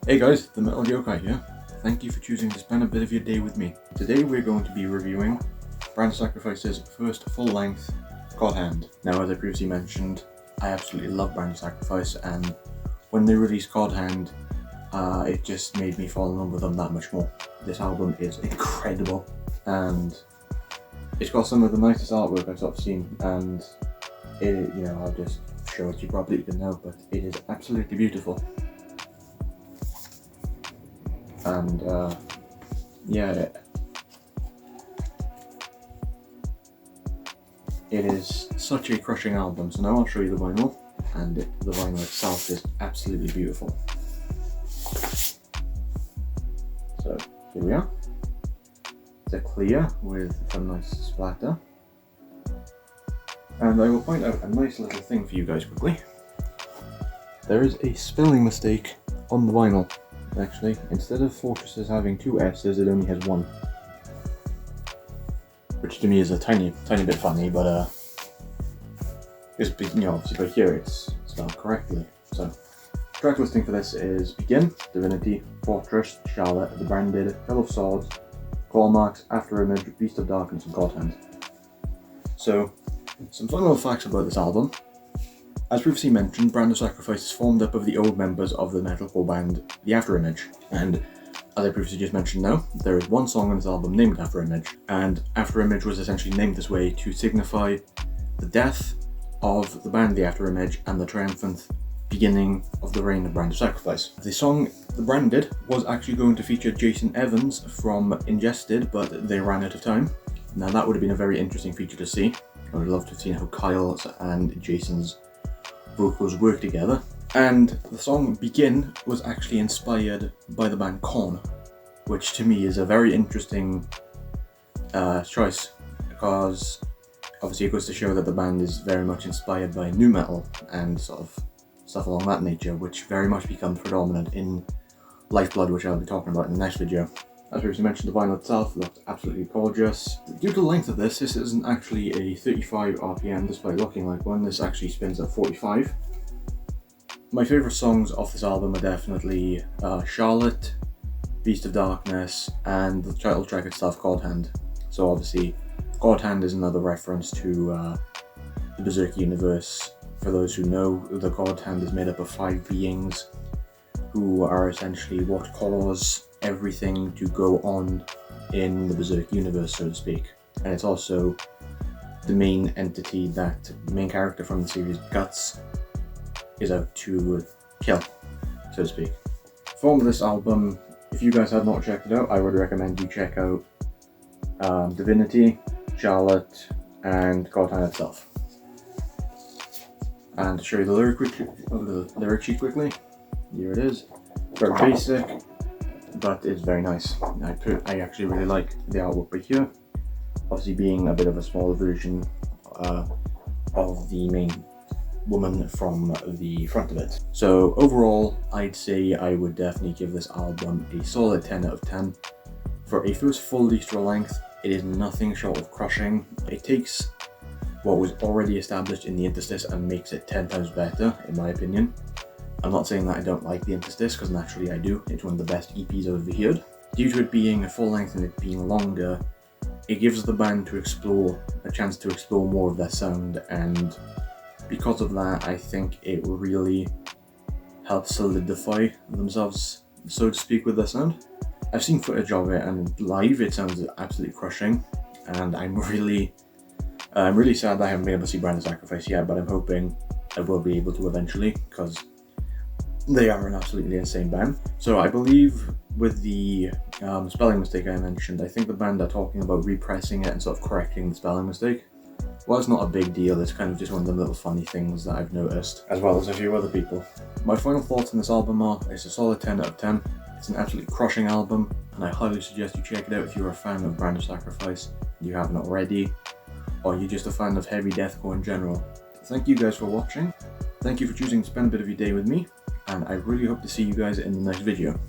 Hey guys, the Metal Yokai here. Thank you for choosing to spend a bit of your day with me. Today we're going to be reviewing Brand Sacrifice's first full-length God Hand. Now, as I previously mentioned, I absolutely love Brand Sacrifice, and when they released God Hand, it just made me fall in love with them that much more. This album is incredible, and it's got some of the nicest artwork I've sort of seen, and it, I'll just show it to you probably you can know, but it is absolutely beautiful. And it is such a crushing album. So now I'll show you the vinyl, and the vinyl itself is absolutely beautiful. So here we are. It's a clear with some nice splatter. And I will point out a nice little thing for you guys quickly. There is a spelling mistake on the vinyl. Actually, instead of Fortresses having two S's, it only has one. Which to me is a tiny bit funny, but it's, obviously, but here it's spelled correctly. So, track listing for this is Begin, Divinity, Fortress, Charlotte, The Branded, Hell of Swords, Claw Marks, After Image, Beast of Darkness, and God Hand. So, some fun little facts about this album. As previously mentioned, Brand of Sacrifice is formed up of the old members of the metalcore band The After Image, and as I previously just mentioned now, there is one song on this album named After Image, and After Image was essentially named this way to signify the death of the band The After Image and the triumphant beginning of the reign of Brand of Sacrifice. The song The Branded was actually going to feature Jason Evans from Ingested, but they ran out of time. Now that would have been a very interesting feature to see. I would love to have seen how Kyle's and Jason's vocals work together. And the song Begin was actually inspired by the band Korn, which to me is a very interesting choice, because obviously it goes to show that the band is very much inspired by nu metal and sort of stuff along that nature, which very much becomes predominant in Lifeblood, which I'll be talking about in the next video. As previously mentioned, the vinyl itself looked absolutely gorgeous. Due to the length of this isn't actually a 35 RPM despite looking like one. This actually spins at 45. My favourite songs off this album are definitely Charlotte, Beast of Darkness, and the title track itself, God Hand. So obviously, God Hand is another reference to the Berserk universe. For those who know, the God Hand is made up of 5 beings who are essentially what cause everything to go on in the Berserk universe, so to speak. And it's also the main entity that the main character from the series, Guts, is out to kill, so to speak. For this album, if you guys have not checked it out, I would recommend you check out Divinity, Charlotte, and God Hand itself. And to show you the lyric sheet quickly, here it is. Very basic, but it's very nice. I actually really like the artwork right here, obviously being a bit of a smaller version of the main woman from the front of it. So overall, I'd say I would definitely give this album a solid 10 out of 10. For a first full extra length, it is nothing short of crushing. It takes what was already established in the interstice and makes it 10 times better, in my opinion. I'm not saying that I don't like the interstice, because naturally I do. It's one of the best EPs I've ever heard. Due to it being a full length and it being longer, it gives the band a chance to explore more of their sound, and because of that, I think it really helps solidify themselves, so to speak, with their sound. I've seen footage of it, and live it sounds absolutely crushing, and I'm really sad that I haven't been able to see Brand of Sacrifice yet, but I'm hoping I will be able to eventually, because they are an absolutely insane band. So I believe with the spelling mistake I mentioned, I think the band are talking about repressing it and sort of correcting the spelling mistake. Well, it's not a big deal, it's kind of just one of the little funny things that I've noticed, as well as a few other people. My final thoughts on this album are, it's a solid 10 out of 10. It's an absolutely crushing album, and I highly suggest you check it out if you're a fan of Brand of Sacrifice, and you haven't already, or you're just a fan of heavy deathcore in general. Thank you guys for watching. Thank you for choosing to spend a bit of your day with me, and I really hope to see you guys in the next video.